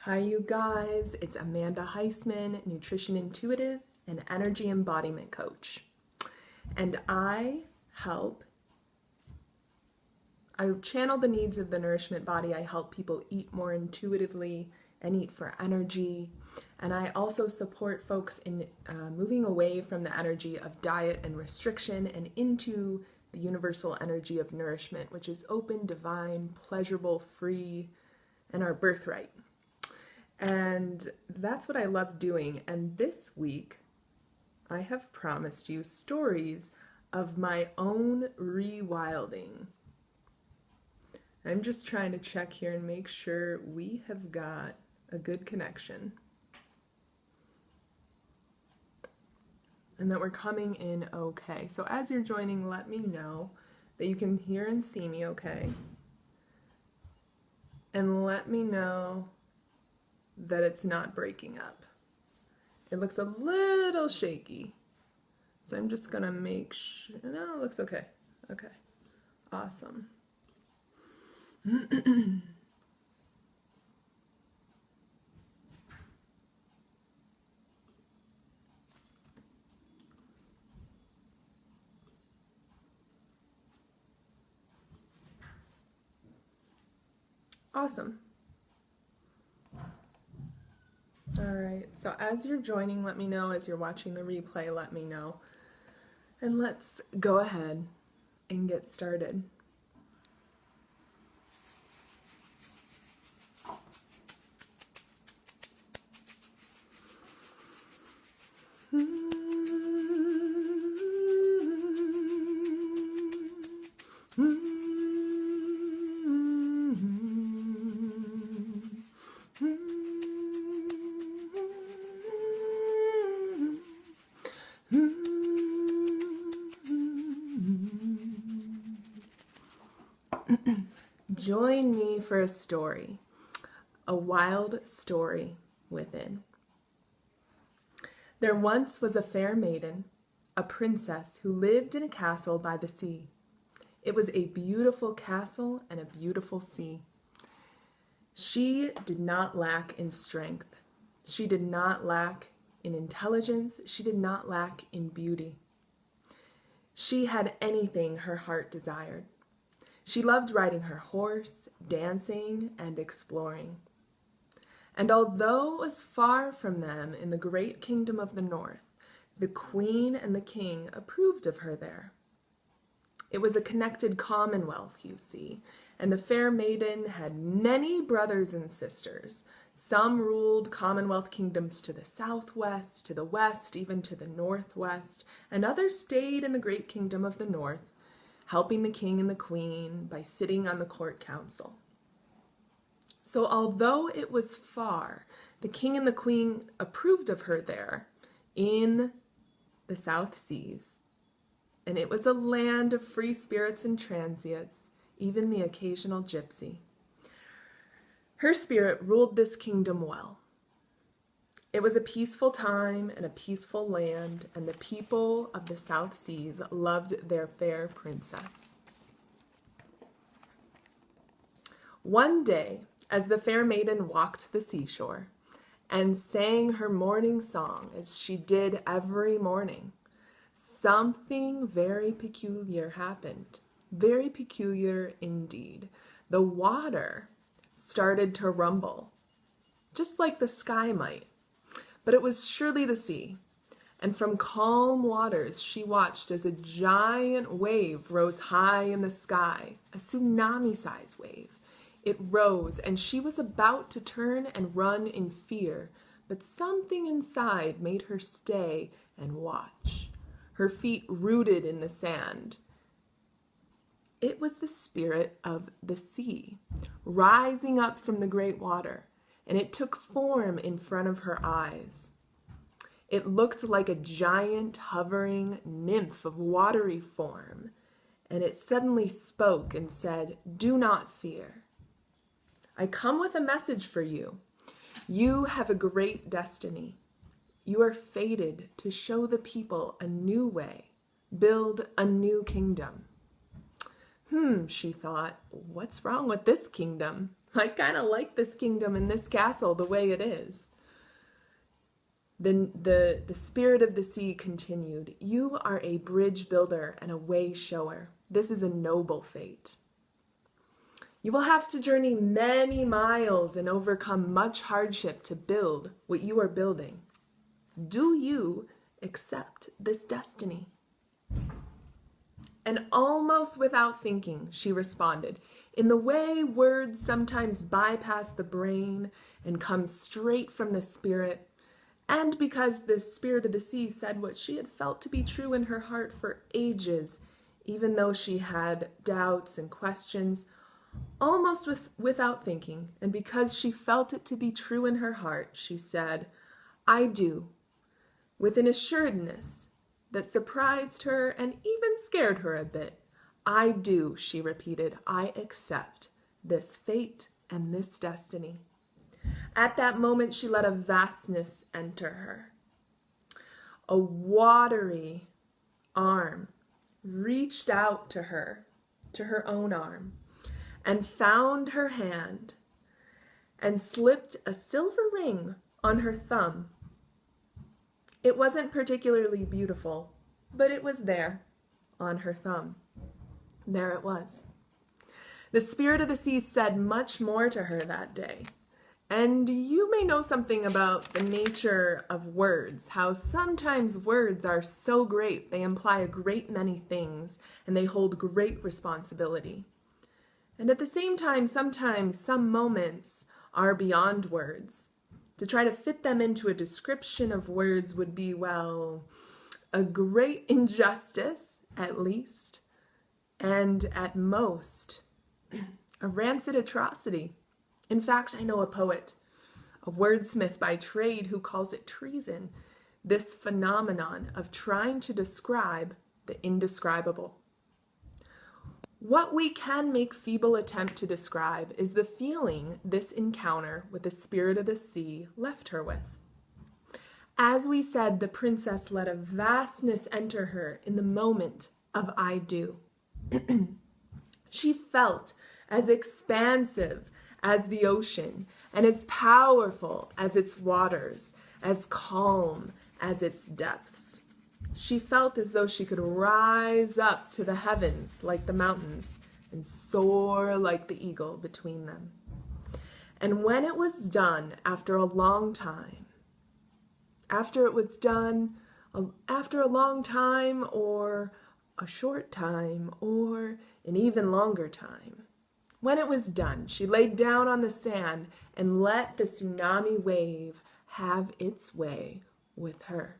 Hi, you guys. It's Amanda Heisman, nutrition intuitive and energy embodiment coach. And I channel the needs of the nourishment body. I help people eat more intuitively and eat for energy. And I also support folks in moving away from the energy of diet and restriction and into the universal energy of nourishment, which is open, divine, pleasurable, free, and our birthright. And that's what I love doing. And this week, I have promised you stories of my own rewilding. I'm just trying to check here and make sure we have got a good connection. And that we're coming in okay. So as you're joining, let me know that you can hear and see me okay. And let me know that it's not breaking up. It looks a little shaky. So I'm just gonna make sure, no, it looks okay. Okay, awesome. Awesome. All right, so as you're joining, let me know. As you're watching the replay, let me know. And let's go ahead and get started. Join me for a story, a wild story within. There once was a fair maiden, a princess who lived in a castle by the sea. It was a beautiful castle and a beautiful sea. She did not lack in strength. She did not lack in intelligence. She did not lack in beauty. She had anything her heart desired. She loved riding her horse, dancing, and exploring. And although it was far from them in the great kingdom of the north, the queen and the king approved of her there. It was a connected commonwealth, you see, and the fair maiden had many brothers and sisters. Some ruled commonwealth kingdoms to the southwest, to the west, even to the northwest, and others stayed in the great kingdom of the north, helping the king and the queen by sitting on the court council. So although it was far, the king and the queen approved of her there in the South Seas. And it was a land of free spirits and transients, even the occasional gypsy. Her spirit ruled this kingdom well. It was a peaceful time and a peaceful land, and the people of the South Seas loved their fair princess. One day, as the fair maiden walked the seashore and sang her morning song as she did every morning, something very peculiar happened. Very peculiar indeed. The water started to rumble, just like the sky might. But it was surely the sea, and from calm waters she watched as a giant wave rose high in the sky, a tsunami-sized wave. It rose, and she was about to turn and run in fear, but something inside made her stay and watch, her feet rooted in the sand. It was the spirit of the sea, rising up from the great water, and it took form in front of her eyes. It looked like a giant hovering nymph of watery form, and it suddenly spoke and said, "Do not fear. I come with a message for you. You have a great destiny. You are fated to show the people a new way, build a new kingdom." She thought, what's wrong with this kingdom? I kind of like this kingdom and this castle the way it is. Then the spirit of the sea continued, "You are a bridge builder and a way shower. This is a noble fate. You will have to journey many miles and overcome much hardship to build what you are building. Do you accept this destiny?" And almost without thinking, she responded, in the way words sometimes bypass the brain and come straight from the spirit, and because the spirit of the sea said what she had felt to be true in her heart for ages, even though she had doubts and questions, almost without thinking, and because she felt it to be true in her heart, she said, "I do," with an assuredness that surprised her and even scared her a bit. "I do," she repeated. "I accept this fate and this destiny." At that moment, she let a vastness enter her. A watery arm reached out to her own arm, and found her hand and slipped a silver ring on her thumb. It wasn't particularly beautiful, but it was there on her thumb. There it was. The spirit of the sea said much more to her that day. And you may know something about the nature of words, how sometimes words are so great, they imply a great many things, and they hold great responsibility. And at the same time, sometimes some moments are beyond words. To try to fit them into a description of words would be, well, a great injustice, at least, and at most, a rancid atrocity. In fact, I know a poet, a wordsmith by trade, who calls it treason, this phenomenon of trying to describe the indescribable. What we can make feeble attempt to describe is the feeling this encounter with the spirit of the sea left her with. As we said, the princess let a vastness enter her in the moment of "I do." She felt as expansive as the ocean, and as powerful as its waters, as calm as its depths. She felt as though she could rise up to the heavens like the mountains and soar like the eagle between them. And when it was done, after a long time, or a short time, or an even longer time, when it was done, she laid down on the sand and let the tsunami wave have its way with her.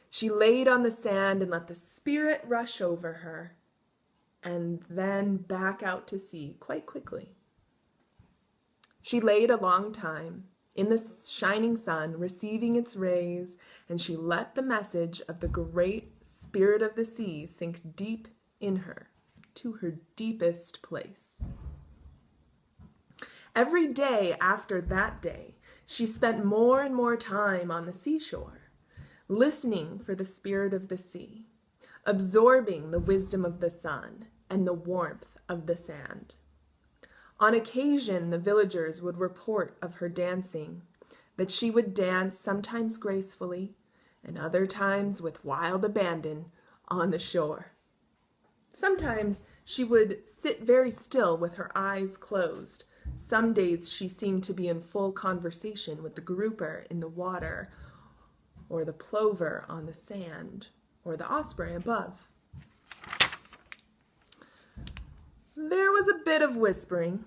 She laid on the sand and let the spirit rush over her, and then back out to sea quite quickly. She laid a long time in the shining sun, receiving its rays, and she let the message of the great spirit of the sea sink deep in her, to her deepest place. Every day after that day, she spent more and more time on the seashore, listening for the spirit of the sea, absorbing the wisdom of the sun and the warmth of the sand. On occasion, the villagers would report of her dancing, that she would dance sometimes gracefully and other times with wild abandon on the shore. Sometimes she would sit very still with her eyes closed. Some days she seemed to be in full conversation with the grouper in the water, or the plover on the sand, or the osprey above. There was a bit of whispering.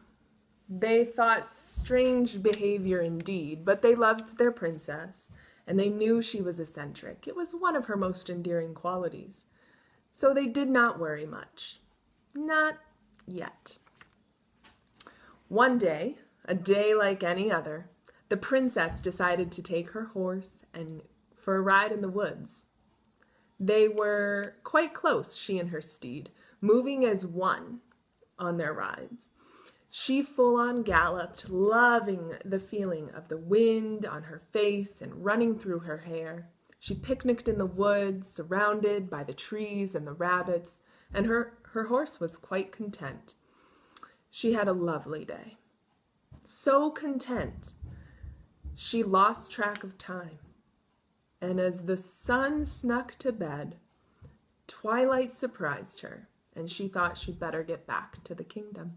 They thought strange behavior indeed, but they loved their princess, and they knew she was eccentric. It was one of her most endearing qualities. So they did not worry much. Not yet. One day, a day like any other, the princess decided to take her horse and for a ride in the woods. They were quite close, she and her steed, moving as one on their rides. She full-on galloped, loving the feeling of the wind on her face and running through her hair. She picnicked in the woods, surrounded by the trees and the rabbits, and her horse was quite content. She had a lovely day. So content, she lost track of time. And as the sun snuck to bed, twilight surprised her, and she thought she'd better get back to the kingdom.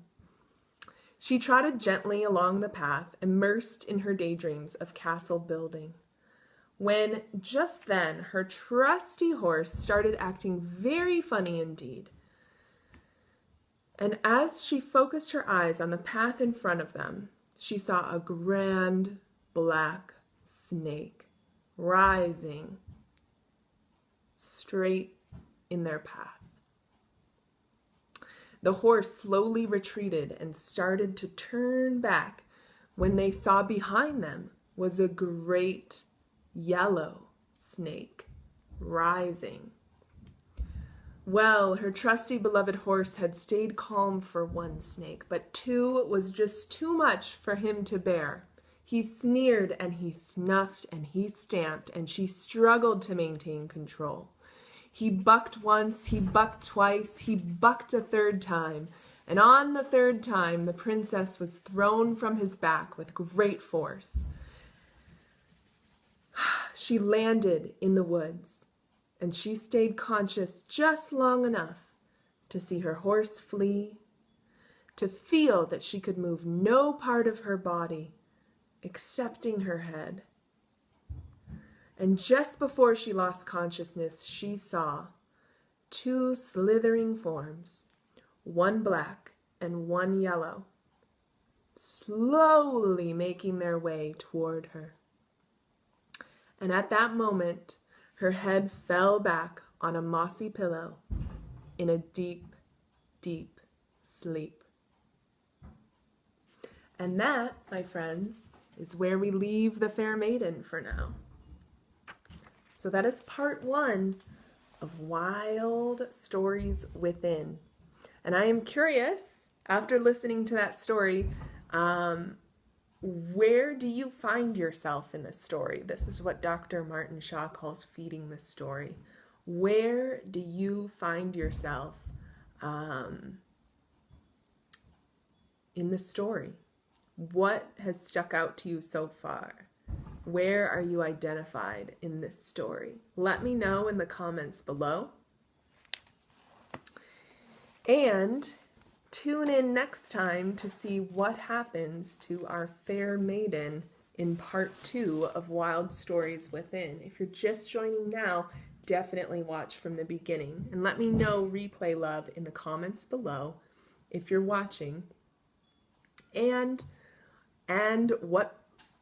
She trotted gently along the path, immersed in her daydreams of castle building, when just then her trusty horse started acting very funny indeed. And as she focused her eyes on the path in front of them, she saw a grand black snake rising straight in their path. The horse slowly retreated and started to turn back when they saw behind them was a great yellow snake rising. Well, her trusty beloved horse had stayed calm for one snake, but two was just too much for him to bear. He sneered and he snuffed and he stamped, and she struggled to maintain control. He bucked once, he bucked twice, he bucked a third time, and on the third time the princess was thrown from his back with great force. She landed in the woods, and she stayed conscious just long enough to see her horse flee, to feel that she could move no part of her body excepting her head. And just before she lost consciousness, she saw two slithering forms, one black and one yellow, slowly making their way toward her. And at that moment, her head fell back on a mossy pillow in a deep, deep sleep. And that, my friends, is where we leave the Fair Maiden for now. So that is part 1 of Wild Stories Within. And I am curious, after listening to that story, where do you find yourself in this story? This is what Dr. Martin Shaw calls feeding the story. Where do you find yourself in the story? What has stuck out to you so far? Where are you identified in this story? Let me know in the comments below. And tune in next time to see what happens to our fair maiden in part 2 of Wild Stories Within. If you're just joining now, definitely watch from the beginning. And let me know, Replay Love, in the comments below if you're watching. And what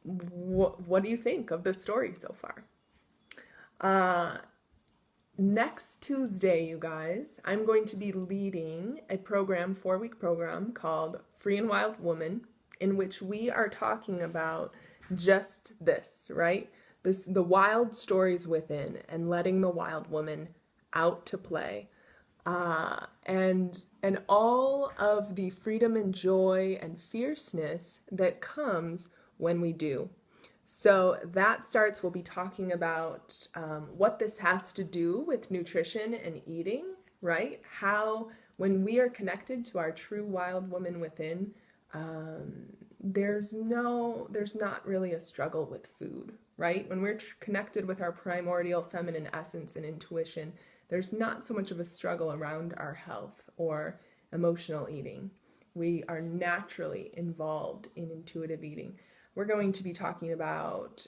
do you think of the story so far? Next Tuesday, you guys, I'm going to be leading a program, 4-week program called Free and Wild Woman, in which we are talking about just this, right? The wild stories within and letting the wild woman out to play. And all of the freedom and joy and fierceness that comes when we do. So that starts, we'll be talking about what this has to do with nutrition and eating, right? How, when we are connected to our true wild woman within, there's not really a struggle with food, right? When we're connected with our primordial feminine essence and intuition, there's not so much of a struggle around our health or emotional eating. We are naturally involved in intuitive eating. We're going to be talking about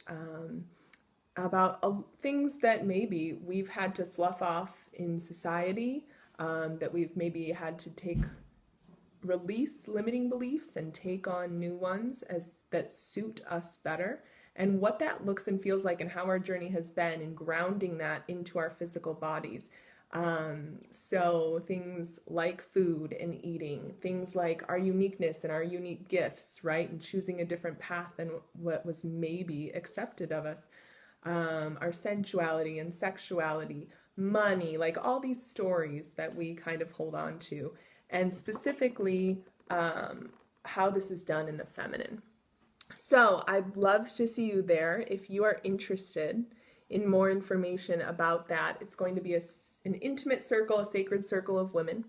things that maybe we've had to slough off in society, that we've maybe had to release limiting beliefs and take on new ones that suit us better, and what that looks and feels like, and how our journey has been in grounding that into our physical bodies. So things like food and eating, things like our uniqueness and our unique gifts, right? And choosing a different path than what was maybe accepted of us. Our sensuality and sexuality, money, like all these stories that we kind of hold on to. And specifically, how this is done in the feminine. So I'd love to see you there. If you are interested in more information about that, it's going to be an intimate circle, a sacred circle of women.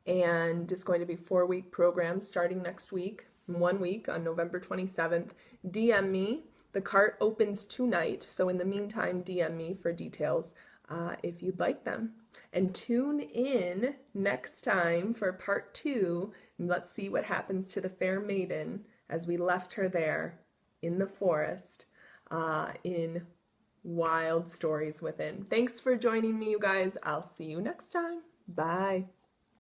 and it's going to be 4-week program starting next week, 1 week on November 27th. DM me. The cart opens tonight, so in the meantime, DM me for details if you'd like them. And tune in next time for part 2, and let's see what happens to the fair maiden as we left her there in the forest in Wild Stories Within. Thanks for joining me, you guys. I'll see you next time. Bye.